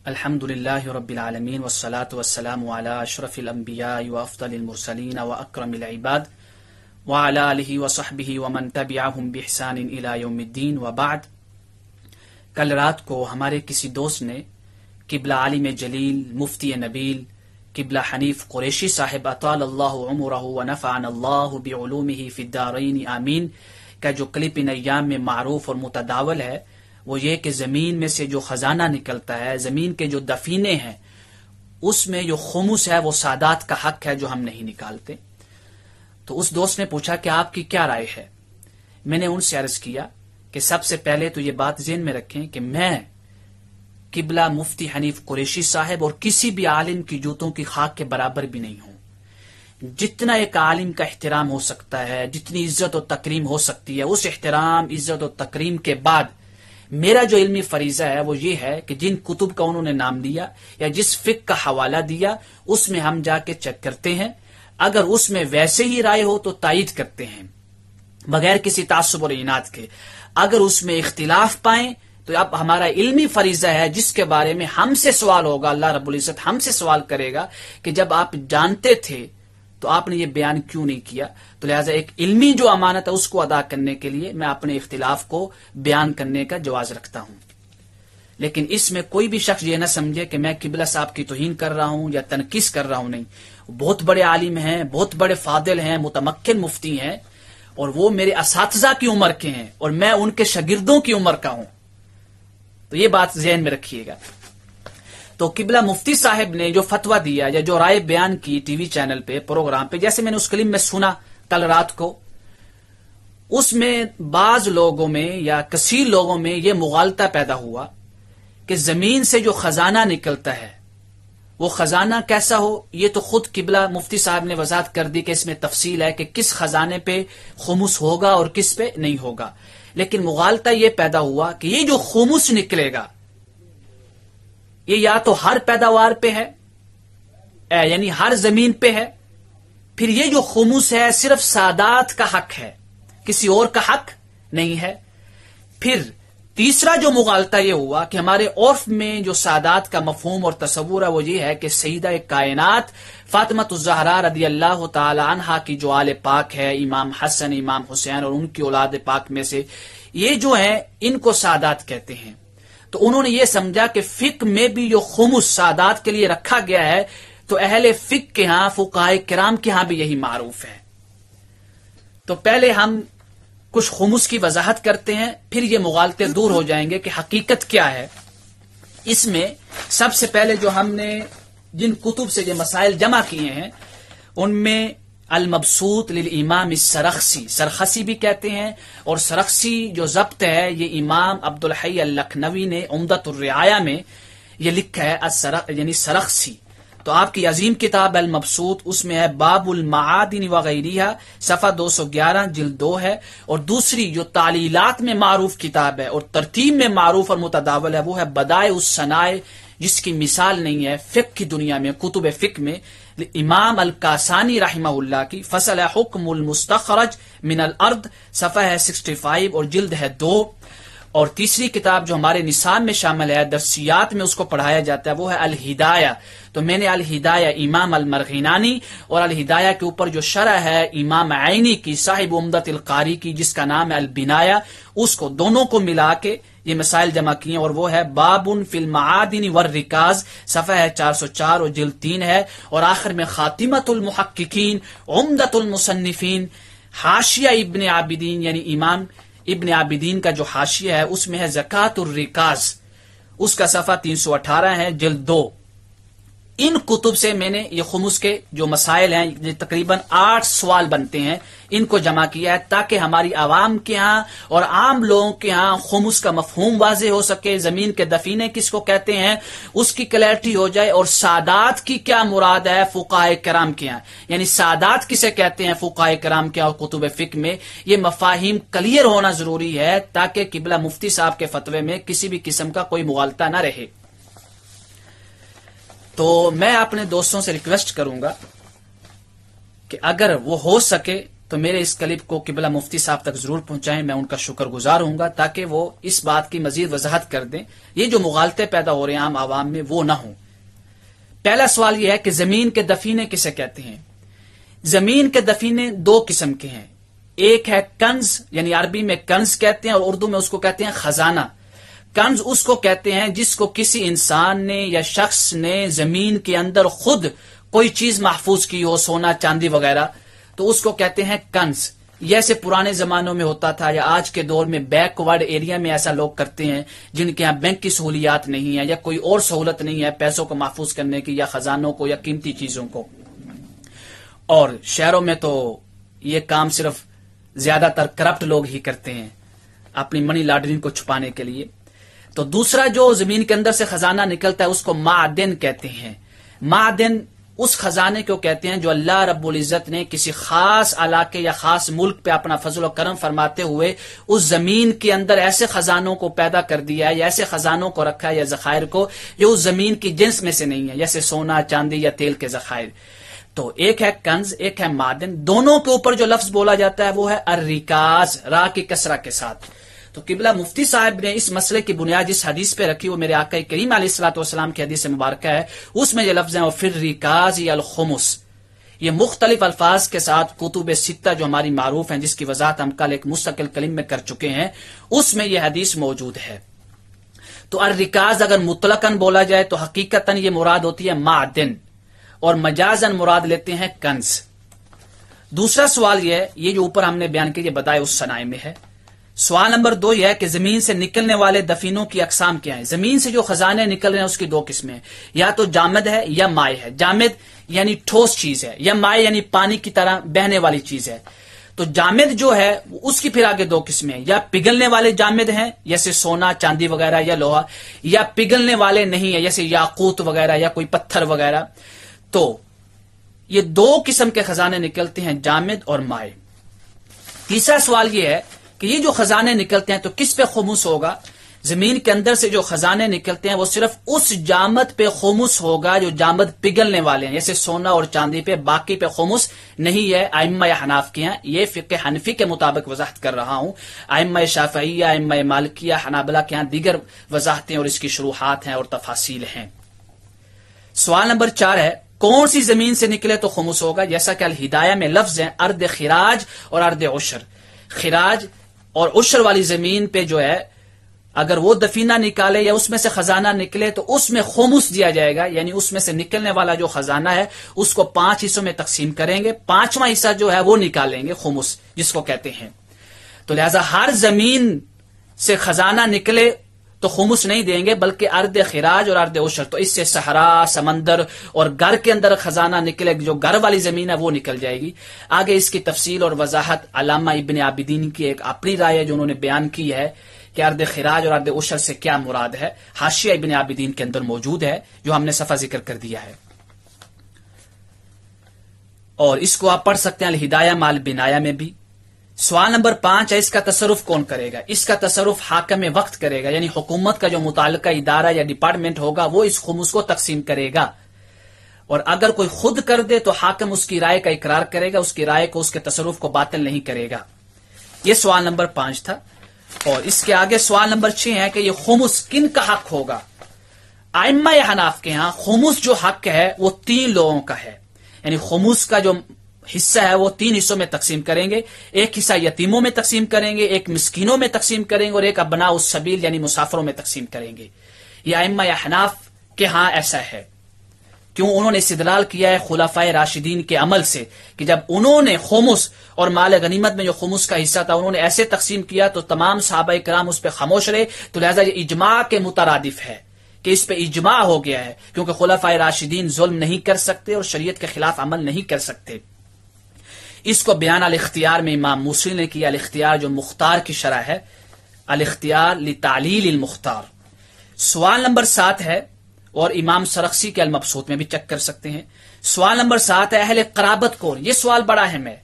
الحمدللہ رب العالمین والصلاة والسلام علی اشرف الانبیاء وافضل المرسلین واکرم العباد وعلی آلہ وصحبہ ومن تبعہم بإحسان الی یوم الدین وبعد۔ کل رات کو ہمارے کسی دوست نے قبلہ عالم جلیل مفتی نبیل قبلہ حنیف قریشی صاحب اطال اللہ عمرہ ونفعنا اللہ بعلومہ فی الدارین آمین کا جو کلپ ان ایام میں معروف اور متداول ہے، وہ یہ کہ زمین میں سے جو خزانہ نکلتا ہے، زمین کے جو دفینے ہیں، اس میں جو خمس ہے وہ سادات کا حق ہے جو ہم نہیں نکالتے۔ تو اس دوست نے پوچھا کہ آپ کی کیا رائے ہے؟ میں نے ان سے عرض کیا کہ سب سے پہلے تو یہ بات ذہن میں رکھیں کہ میں قبلہ مفتی حنیف قریشی صاحب اور کسی بھی عالم کی جوتوں کی خاک کے برابر بھی نہیں ہوں۔ جتنا ایک عالم کا احترام ہو سکتا ہے، جتنی عزت و تکریم ہو سکتی ہے، اس احترام عزت و تکریم کے بعد میرا جو علمی فریضہ ہے وہ یہ ہے کہ جن کتب کا انہوں نے نام دیا یا جس فقہ کا حوالہ دیا اس میں ہم جا کے چیک کرتے ہیں، اگر اس میں ویسے ہی رائے ہو تو تائید کرتے ہیں بغیر کسی تعصب اور عناد کے، اگر اس میں اختلاف پائیں تو اب ہمارا علمی فریضہ ہے جس کے بارے میں ہم سے سوال ہوگا، اللہ رب العزت ہم سے سوال کرے گا کہ جب آپ جانتے تھے تو آپ نے یہ بیان کیوں نہیں کیا۔ تو لہٰذا ایک علمی جو امانت ہے اس کو ادا کرنے کے لیے میں اپنے اختلاف کو بیان کرنے کا جواز رکھتا ہوں، لیکن اس میں کوئی بھی شخص یہ نہ سمجھے کہ میں قبلہ صاحب کی توہین کر رہا ہوں یا تنقیص کر رہا ہوں۔ نہیں، بہت بڑے عالم ہیں، بہت بڑے فاضل ہیں، متمکن مفتی ہیں، اور وہ میرے اساتذہ کی عمر کے ہیں اور میں ان کے شاگردوں کی عمر کا ہوں، تو یہ بات ذہن میں رکھیے گا۔ تو قبلہ مفتی صاحب نے جو فتویٰ دیا یا جو رائے بیان کی ٹی وی چینل پہ پروگرام پہ، جیسے میں نے اس کلپ میں سنا کل رات کو، اس میں بعض لوگوں میں یا کثیر لوگوں میں یہ مغالطہ پیدا ہوا کہ زمین سے جو خزانہ نکلتا ہے وہ خزانہ کیسا ہو، یہ تو خود قبلہ مفتی صاحب نے وضاحت کر دی کہ اس میں تفصیل ہے کہ کس خزانے پہ خمس ہوگا اور کس پہ نہیں ہوگا، لیکن مغالطہ یہ پیدا ہوا کہ یہ جو خمس نکلے گا یہ یا تو ہر پیداوار پہ ہے، یعنی ہر زمین پہ ہے، پھر یہ جو خمس ہے صرف سادات کا حق ہے، کسی اور کا حق نہیں ہے۔ پھر تیسرا جو مغالطہ یہ ہوا کہ ہمارے عرف میں جو سادات کا مفہوم اور تصور ہے وہ یہ ہے کہ سیدہ کائنات فاطمۃ الزہرا رضی اللہ تعالی عنہا کی جو آل پاک ہے، امام حسن، امام حسین اور ان کی اولاد پاک میں سے یہ جو ہیں ان کو سادات کہتے ہیں۔ تو انہوں نے یہ سمجھا کہ فقہ میں بھی جو خمس سادات کے لیے رکھا گیا ہے تو اہل فقہ کے ہاں، فقہائے کرام کے ہاں بھی یہی معروف ہے۔ تو پہلے ہم کچھ خمس کی وضاحت کرتے ہیں، پھر یہ مغالطے دور ہو جائیں گے کہ حقیقت کیا ہے۔ اس میں سب سے پہلے جو ہم نے جن کتب سے یہ مسائل جمع کیے ہیں ان میں المبسوط للامام السرخسی، سرخسی بھی کہتے ہیں، اور سرخسی جو ضبط ہے یہ امام عبدالحی اللکھنوی نے عمدۃ الرعایہ میں یہ لکھا ہے یعنی سرخسی۔ تو آپ کی عظیم کتاب المبسوط، اس میں ہے باب المعادن وغیرہ، صفحہ 211 جلد 2 ہے، اور دوسری جو تعلیلات میں معروف کتاب ہے اور ترتیب میں معروف اور متداول ہے وہ ہے بدائع الصنائع، جس کی مثال نہیں ہے فقہ کی دنیا میں، کتب فقہ میں، امام الکاسانی رحمہ اللہ کی، فصل حکم المستخرج من الارض، صفحہ ہے 65 اور جلد ہے 2۔ اور تیسری کتاب جو ہمارے نصاب میں شامل ہے، درسیات میں اس کو پڑھایا جاتا ہے، وہ ہے الہدایہ۔ تو میں نے الہدایہ امام المرغینانی اور الہدایہ کے اوپر جو شرح ہے امام عینی کی، صاحب عمدۃ القاری کی، جس کا نام ہے البنایہ، اس کو دونوں کو ملا کے یہ مسائل جمع کیے، اور وہ ہے باب فی المعادن والرکاز، صفحہ ہے 404 اور جلد 3 ہے، اور آخر میں خاتمۃ المحققین عمدۃ المصنفین، حاشیہ ابن عابدین، یعنی امام ابن عابدین کا جو حاشیہ ہے اس میں ہے زکوٰۃ الرکاز، اس کا صفحہ 318 ہے جلد 2۔ ان کتب سے میں نے یہ خمس کے جو مسائل ہیں، یہ تقریباً 8 سوال بنتے ہیں، ان کو جمع کیا ہے تاکہ ہماری عوام کے ہاں اور عام لوگوں کے ہاں خمس کا مفہوم واضح ہو سکے، زمین کے دفینے کس کو کہتے ہیں اس کی کلیئرٹی ہو جائے، اور سادات کی کیا مراد ہے فقہائے کرام کے ہاں، یعنی سادات کسے کہتے ہیں فقہائے کرام کے اور کتب فقہ میں، یہ مفاہیم کلیئر ہونا ضروری ہے تاکہ قبلہ مفتی صاحب کے فتوے میں کسی بھی قسم کا کوئی مغالطہ نہ رہے۔ تو میں اپنے دوستوں سے ریکویسٹ کروں گا کہ اگر وہ ہو سکے تو میرے اس کلپ کو قبلہ مفتی صاحب تک ضرور پہنچائیں، میں ان کا شکر گزار ہوں گا، تاکہ وہ اس بات کی مزید وضاحت کر دیں، یہ جو مغالطے پیدا ہو رہے ہیں عام عوام میں وہ نہ ہوں۔ پہلا سوال یہ ہے کہ زمین کے دفینے کسے کہتے ہیں؟ زمین کے دفینے دو قسم کے ہیں، ایک ہے کنز، یعنی عربی میں کنز کہتے ہیں اور اردو میں اس کو کہتے ہیں خزانہ۔ کنز اس کو کہتے ہیں جس کو کسی انسان نے یا شخص نے زمین کے اندر خود کوئی چیز محفوظ کی ہو، سونا چاندی وغیرہ، تو اس کو کہتے ہیں کنز۔ جیسے پرانے زمانوں میں ہوتا تھا یا آج کے دور میں بیک ورڈ ایریا میں ایسا لوگ کرتے ہیں جن کے یہاں بینک کی سہولیات نہیں ہے یا کوئی اور سہولت نہیں ہے پیسوں کو محفوظ کرنے کی یا خزانوں کو یا قیمتی چیزوں کو، اور شہروں میں تو یہ کام صرف زیادہ تر کرپٹ لوگ ہی کرتے ہیں اپنی منی لانڈرنگ کو چھپانے کے لیے۔ تو دوسرا جو زمین کے اندر سے خزانہ نکلتا ہے اس کو معدن کہتے ہیں۔ معدن اس خزانے کو کہتے ہیں جو اللہ رب العزت نے کسی خاص علاقے یا خاص ملک پہ اپنا فضل و کرم فرماتے ہوئے اس زمین کے اندر ایسے خزانوں کو پیدا کر دیا ہے یا ایسے خزانوں کو رکھا ہے یا ذخائر کو جو اس زمین کی جنس میں سے نہیں ہے، جیسے سونا چاندی یا تیل کے ذخائر۔ تو ایک ہے کنز، ایک ہے معدن، دونوں کے اوپر جو لفظ بولا جاتا ہے وہ ہے الرکاز، را کی کسرہ کے ساتھ۔ تو قبلہ مفتی صاحب نے اس مسئلے کی بنیاد جس حدیث پہ رکھی وہ میرے آقا کریم علیہ الصلوۃ والسلام کی حدیث مبارکہ ہے، اس میں یہ لفظ ہیں وفی الرکاز الخمس۔ یہ مختلف الفاظ کے ساتھ کتب ستہ جو ہماری معروف ہیں، جس کی وضاحت ہم کل ایک مستقل کلم میں کر چکے ہیں، اس میں یہ حدیث موجود ہے۔ تو الرکاز اگر مطلقاً بولا جائے تو حقیقتاً یہ مراد ہوتی ہے معدن، اور مجازاً مراد لیتے ہیں کنز۔ دوسرا سوال یہ جو اوپر ہم نے بیان کیا یہ بدائع الصنائع میں ہے۔ سوال نمبر 2 یہ ہے کہ زمین سے نکلنے والے دفینوں کی اقسام کیا ہیں؟ زمین سے جو خزانے نکل رہے ہیں اس کی دو قسمیں ہیں، یا تو جامد ہے یا مائع ہے۔ جامد یعنی ٹھوس چیز ہے، یا مائع یعنی پانی کی طرح بہنے والی چیز ہے۔ تو جامد جو ہے اس کی پھر آگے دو قسمیں ہیں، یا پگھلنے والے جامد ہیں جیسے سونا چاندی وغیرہ یا لوہا، یا پگھلنے والے نہیں ہیں جیسے یاقوت وغیرہ یا کوئی پتھر وغیرہ۔ تو یہ دو قسم کے خزانے نکلتے ہیں، جامد اور مائع۔ تیسرا سوال یہ ہے کہ یہ جو خزانے نکلتے ہیں تو کس پہ خمس ہوگا؟ زمین کے اندر سے جو خزانے نکلتے ہیں وہ صرف اس جامد پہ خمس ہوگا جو جامد پگھلنے والے ہیں، جیسے سونا اور چاندی پہ، باقی پہ خمس نہیں ہے۔ ائمہ حناف کے ہیں، یہ فقہ حنفی کے مطابق وضاحت کر رہا ہوں۔ ائمہ شافعیہ، ائمہ مالکیہ، حنابلہ کے ہاں دیگر وضاحتیں اور اس کی شروحات ہیں اور تفاصیل ہیں۔ سوال نمبر 4 ہے کون سی زمین سے نکلے تو خمس ہوگا؟ جیسا کہ الہدایہ میں لفظ ہیں ارض خراج اور ارض عشر۔ خراج اور عشر والی زمین پہ جو ہے اگر وہ دفینہ نکالے یا اس میں سے خزانہ نکلے تو اس میں خمس دیا جائے گا، یعنی اس میں سے نکلنے والا جو خزانہ ہے اس کو 5 حصوں میں تقسیم کریں گے، 5واں حصہ جو ہے وہ نکالیں گے، خمس جس کو کہتے ہیں۔ تو لہذا ہر زمین سے خزانہ نکلے تو خمس نہیں دیں گے، بلکہ ارض خراج اور ارض عشر، تو اس سے صحرا، سمندر اور گھر کے اندر خزانہ نکلے، جو گھر والی زمین ہے وہ نکل جائے گی۔ آگے اس کی تفصیل اور وضاحت علامہ ابن عابدین کی ایک اپنی رائے ہے جو انہوں نے بیان کی ہے کہ ارض خراج اور ارض عشر سے کیا مراد ہے، حاشیہ ابن عابدین کے اندر موجود ہے جو ہم نے صفحہ ذکر کر دیا ہے، اور اس کو آپ پڑھ سکتے ہیں الہدایہ مال بنایا میں بھی۔ سوال نمبر 5 ہے اس کا تصرف کون کرے گا؟ اس کا تصرف حاکم وقت کرے گا، یعنی حکومت کا جو متعلقہ ادارہ یا ڈپارٹمنٹ ہوگا وہ اس خمس کو تقسیم کرے گا، اور اگر کوئی خود کر دے تو حاکم اس کی رائے کا اقرار کرے گا، اس کی رائے کو، اس کے تصرف کو باطل نہیں کرے گا۔ یہ سوال نمبر 5 تھا، اور اس کے آگے سوال نمبر 6 ہے کہ یہ خمس کن کا حق ہوگا؟ ائمہ حناف کے ہاں خمس جو حق ہے وہ 3 لوگوں کا ہے، یعنی خمس کا جو حصہ ہے وہ 3 حصوں میں تقسیم کریں گے، ایک حصہ یتیموں میں تقسیم کریں گے، ایک مسکینوں میں تقسیم کریں گے، اور ایک ابناء السبیل یعنی مسافروں میں تقسیم کریں گے۔ یہ ائمہ حناف کے ہاں ایسا ہے، کیوں؟ انہوں نے استدلال کیا ہے خلفائے راشدین کے عمل سے کہ جب انہوں نے خمس اور مال غنیمت میں جو خمس کا حصہ تھا انہوں نے ایسے تقسیم کیا تو تمام صحابہ کرام اس پہ خاموش رہے، تو لہذا یہ اجماع کے مترادف ہے کہ اس پہ اجماع ہو گیا ہے، کیونکہ خلفائے راشدین ظلم نہیں کر سکتے اور شریعت کے خلاف عمل نہیں کر سکتے۔ اس کو بیان الاختیار میں امام موصلی نے کیا، الاختیار جو مختار کی شرح ہے، الاختیار لتعلیل المختار۔ سوال نمبر 7 ہے، اور امام سرخسی کے المبسوط میں بھی چیک کر سکتے ہیں۔ سوال نمبر 7 ہے اہل قرابت کون؟ یہ سوال بڑا اہم ہے۔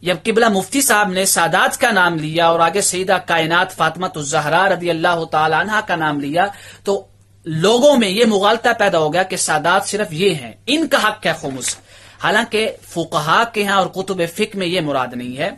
جب قبلہ مفتی صاحب نے سادات کا نام لیا اور آگے سیدہ کائنات فاطمہ الزہرا رضی اللہ تعالی عنہا کا نام لیا تو لوگوں میں یہ مغالطہ پیدا ہو گیا کہ سادات صرف یہ ہیں، ان کا حق ہے خمس۔ حالانکہ فقہا کے ہاں اور کتب فقہ میں یہ مراد نہیں ہے.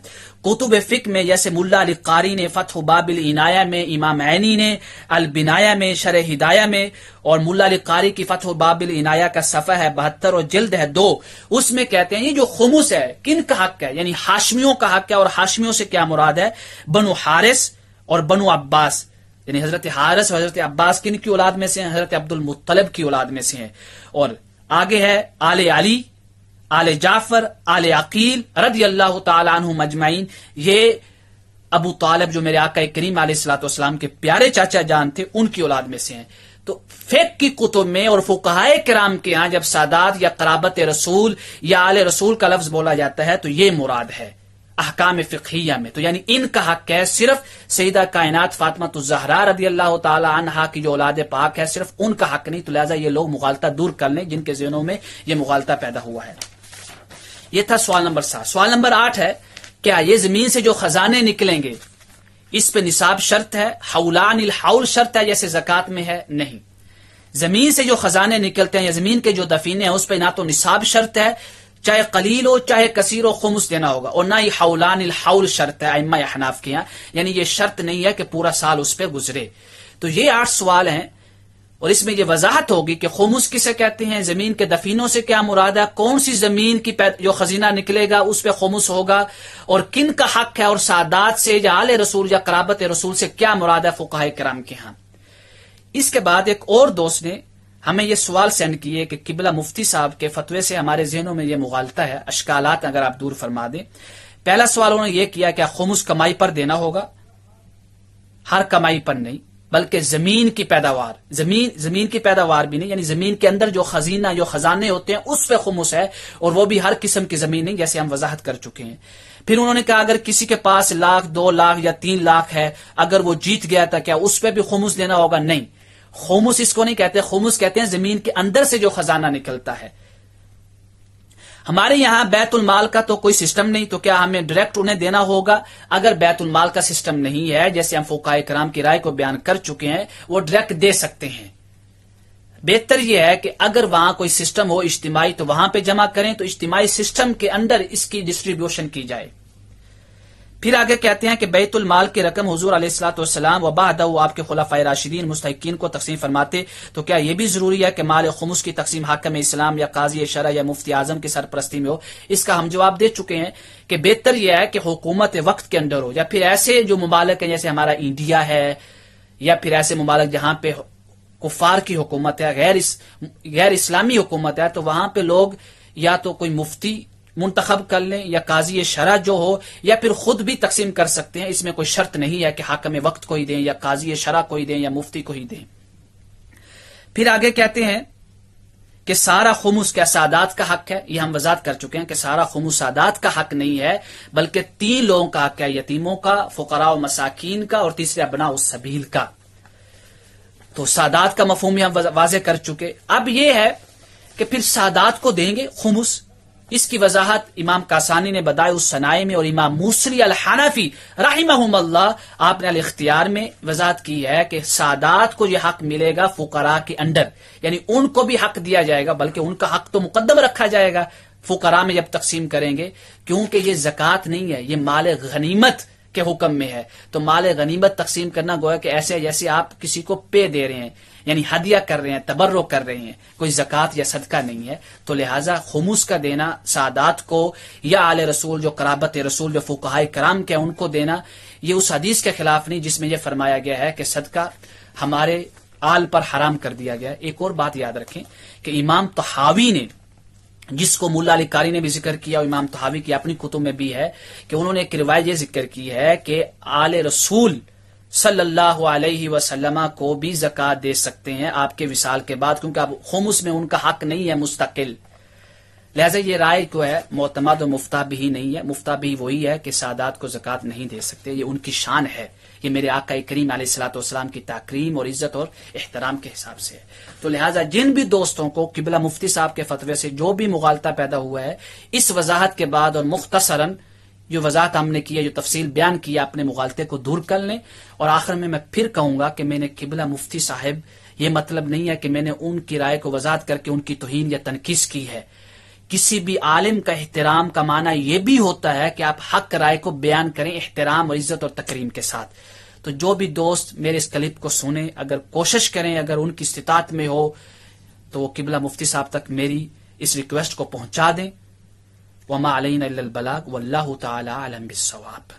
کتب فقہ میں جیسے ملا علی قاری نے فتح باب العنایہ میں، امام عینی نے البنایہ میں، شرح ہدایہ میں، اور ملا علی قاری کی فتح باب العنایہ کا صفحہ ہے 72 اور جلد ہے 2، اس میں کہتے ہیں یہ جو خمس ہے کن کا حق ہے، یعنی ہاشمیوں کا حق ہے. اور ہاشمیوں سے کیا مراد ہے؟ بنو حارث اور بنو عباس، یعنی حضرت حارث اور حضرت عباس کن کی اولاد میں سے ہیں؟ حضرت عبد المطلب کی اولاد میں سے ہیں. اور آگے ہے آل علی، آل جعفر، آل عقیل رضی اللہ تعالی عنہم اجمعین. یہ ابو طالب جو میرے آقا کریم علیہ الصلوۃ والسلام کے پیارے چاچا جان تھے ان کی اولاد میں سے ہیں. تو فقہ کی کتب میں اور فقہائے کرام کے ہاں جب سادات یا قرابت رسول یا آل رسول کا لفظ بولا جاتا ہے تو یہ مراد ہے احکام فقہیہ میں. تو یعنی ان کا حق ہے صرف سیدہ کائنات فاطمہ الزہرا رضی اللہ تعالی عنہا کی جو اولاد پاک ہے صرف ان کا حق نہیں. تو لہٰذا یہ لوگ مغالطہ دور کر لیں جن کے ذہنوں میں یہ مغالطہ پیدا ہوا ہے. یہ تھا سوال نمبر 7. سوال نمبر 8 ہے کیا یہ زمین سے جو خزانے نکلیں گے اس پہ نصاب شرط ہے؟ حولان الحول شرط ہے جیسے زکوٰۃ میں ہے؟ نہیں. زمین سے جو خزانے نکلتے ہیں یا زمین کے جو دفینے ہیں اس پہ نہ تو نصاب شرط ہے، چاہے قلیل ہو چاہے کثیر ہو خمس دینا ہوگا، اور نہ ہی حولان الحول شرط ہے ائمہ احناف کے یہاں، یعنی یہ شرط نہیں ہے کہ پورا سال اس پہ گزرے. تو یہ 8 سوال ہیں اور اس میں یہ وضاحت ہوگی کہ خمس کسے کہتے ہیں، زمین کے دفینوں سے کیا مراد ہے، کون سی زمین کی جو خزینہ نکلے گا اس پہ خمس ہوگا، اور کن کا حق ہے، اور سادات سے یا آل رسول یا قرابت رسول سے کیا مراد ہے فقہائے کرام کے ہاں. اس کے بعد ایک اور دوست نے ہمیں یہ سوال سینڈ کیے کہ قبلہ مفتی صاحب کے فتوے سے ہمارے ذہنوں میں یہ مغالطہ ہے، اشکالات اگر آپ دور فرما دیں. پہلا سوال انہوں نے یہ کیا کہ خمس کمائی پر دینا ہوگا؟ ہر کمائی پر نہیں، بلکہ زمین کی پیداوار، زمین کی پیداوار بھی نہیں، یعنی زمین کے اندر جو خزینہ جو خزانے ہوتے ہیں اس پہ خمس ہے، اور وہ بھی ہر قسم کی زمین نہیں جیسے ہم وضاحت کر چکے ہیں. پھر انہوں نے کہا اگر کسی کے پاس 1,00,000 2,00,000 یا 3,00,000 ہے، اگر وہ جیت گیا تھا کیا اس پہ بھی خمس دینا ہوگا؟ نہیں. خمس اس کو نہیں کہتے، خمس کہتے ہیں زمین کے اندر سے جو خزانہ نکلتا ہے. ہمارے یہاں بیت المال کا تو کوئی سسٹم نہیں، تو کیا ہمیں ڈائریکٹ انہیں دینا ہوگا؟ اگر بیت المال کا سسٹم نہیں ہے جیسے ہم فقہائے کرام کی رائے کو بیان کر چکے ہیں وہ ڈائریکٹ دے سکتے ہیں. بہتر یہ ہے کہ اگر وہاں کوئی سسٹم ہو اجتماعی تو وہاں پہ جمع کریں، تو اجتماعی سسٹم کے اندر اس کی ڈسٹریبیوشن کی جائے. پھر آگے کہتے ہیں کہ بیت المال کی رقم حضور علیہ الصلوۃ والسلام و بعدہ آپ کے خلفائے راشدین مستحقین کو تقسیم فرماتے، تو کیا یہ بھی ضروری ہے کہ مال خمس کی تقسیم حاکم اسلام یا قاضی شرع یا مفتی اعظم کی سرپرستی میں ہو؟ اس کا ہم جواب دے چکے ہیں کہ بہتر یہ ہے کہ حکومت وقت کے اندر ہو، یا پھر ایسے جو ممالک ہیں جیسے ہمارا انڈیا ہے، یا پھر ایسے ممالک جہاں پہ کفار کی حکومت ہے، غیر اسلامی حکومت ہے، تو وہاں پہ لوگ یا تو کوئی مفتی منتخب کر لیں یا قاضی شرع جو ہو، یا پھر خود بھی تقسیم کر سکتے ہیں. اس میں کوئی شرط نہیں ہے کہ حاکم وقت کو ہی دیں یا قاضی شرع کو ہی دیں یا مفتی کو ہی دیں. پھر آگے کہتے ہیں کہ سارا خمس کیا سادات کا حق ہے؟ یہ ہم وضاحت کر چکے ہیں کہ سارا خمس سادات کا حق نہیں ہے، بلکہ 3 لوگوں کا حق ہے، یتیموں کا، فقراء و مساکین کا، اور تیسرے ابناء السبیل کا. تو سادات کا مفہوم ہم واضح کر چکے. اب یہ ہے کہ پھر سادات کو دیں گے خمس. اس کی وضاحت امام کاسانی نے بدائع الصنائع میں اور امام موصلی الحنفی رحمہم اللہ آپ نے الاختیار میں وضاحت کی ہے کہ سادات کو یہ حق ملے گا فقراء کے اندر، یعنی ان کو بھی حق دیا جائے گا، بلکہ ان کا حق تو مقدم رکھا جائے گا فقراء میں جب تقسیم کریں گے، کیونکہ یہ زکوٰۃ نہیں ہے، یہ مال غنیمت کے حکم میں ہے. تو مال غنیمت تقسیم کرنا گویا کہ ایسے جیسے آپ کسی کو پے دے رہے ہیں، یعنی ہدیہ کر رہے ہیں، تبرع کر رہے ہیں، کوئی زکوٰۃ یا صدقہ نہیں ہے. تو لہٰذا خمس کا دینا سادات کو یا آل رسول جو قرابت رسول جو فقہائے کرام کے ان کو دینا، یہ اس حدیث کے خلاف نہیں جس میں یہ فرمایا گیا ہے کہ صدقہ ہمارے آل پر حرام کر دیا گیا. ایک اور بات یاد رکھیں کہ امام طحاوی نے، جس کو ملا علی قاری نے بھی ذکر کیا اور امام طحاوی کی اپنی کتب میں بھی ہے، کہ انہوں نے ایک روایت یہ ذکر کی ہے کہ آل رسول صلی اللہ علیہ وسلم کو بھی زکوٰۃ دے سکتے ہیں آپ کے وصال کے بعد، کیونکہ اب خمس میں ان کا حق نہیں ہے مستقل. لہذا یہ رائے کو ہے معتمد و مفتہ بھی نہیں ہے. مفتہ بھی وہی ہے کہ سادات کو زکوٰۃ نہیں دے سکتے، یہ ان کی شان ہے، یہ میرے آقا کریم علیہ الصلوۃ والسلام کی تکریم اور عزت اور احترام کے حساب سے ہے. تو لہٰذا جن بھی دوستوں کو قبلہ مفتی صاحب کے فتوے سے جو بھی مغالطہ پیدا ہوا ہے، اس وضاحت کے بعد اور مختصراً جو وضاحت ہم نے کی ہے، جو تفصیل بیان کی ہے، اپنے مغالطے کو دور کر لیں. اور آخر میں پھر کہوں گا کہ میں نے قبلہ مفتی صاحب یہ مطلب نہیں ہے کہ میں نے ان کی رائے کو وضاحت کر کے ان کی توہین یا تنقیص کی ہے. کسی بھی عالم کا احترام کا معنی یہ بھی ہوتا ہے کہ آپ حق رائے کو بیان کریں احترام اور عزت اور تکریم کے ساتھ. تو جو بھی دوست میرے اس کلپ کو سنیں، اگر کوشش کریں، اگر ان کی استطاعت میں ہو تو وہ قبلہ مفتی صاحب تک میری اس ریکویسٹ کو پہنچا دیں. وما علینا الا البلاغ واللہ تعالی اعلم بالصواب.